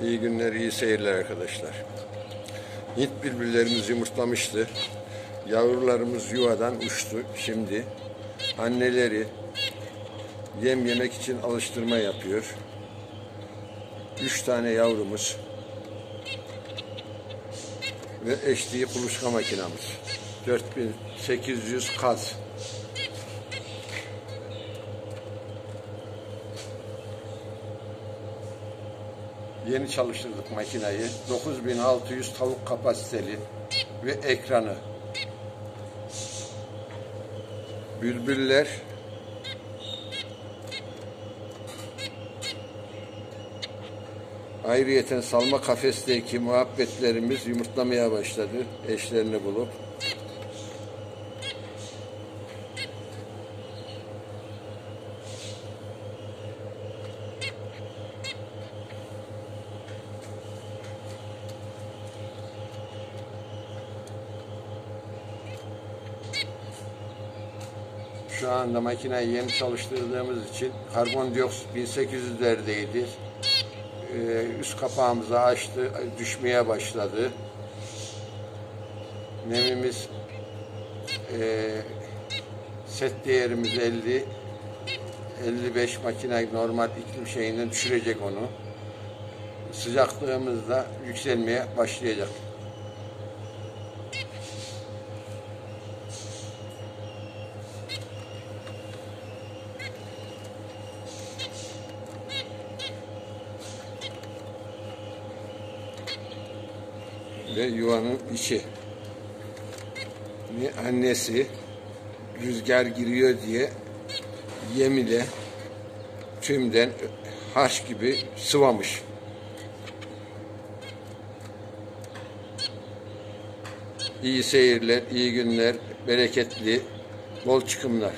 İyi günler, iyi seyirler arkadaşlar. Hint bülbüllerimiz yumurtlamıştı. Yavrularımız yuvadan uçtu. Şimdi anneleri yem yemek için alıştırma yapıyor. 3 tane yavrumuz ve eşliği kuluçka makinamız. 4800 kaz. Yeni çalıştırdık makinayı. 9600 tavuk kapasiteli ve ekranı. Bülbüller ayrıyeten salma kafesteki muhabbetlerimiz yumurtlamaya başladı. Eşlerini bulup. Şu anda makineyi yeni çalıştırdığımız için karbondioksit 1800'lerdeydi. Üst kapağımızı açtı, düşmeye başladı. Nemimiz set değerimiz 50, 55 makine normal iklim şeyinden düşürecek onu. Sıcaklığımız da yükselmeye başlayacak. Ve yuvanın içi. Annesi rüzgar giriyor diye yem ile tümden harç gibi sıvamış. İyi seyirler, iyi günler, bereketli, bol çıkımlar.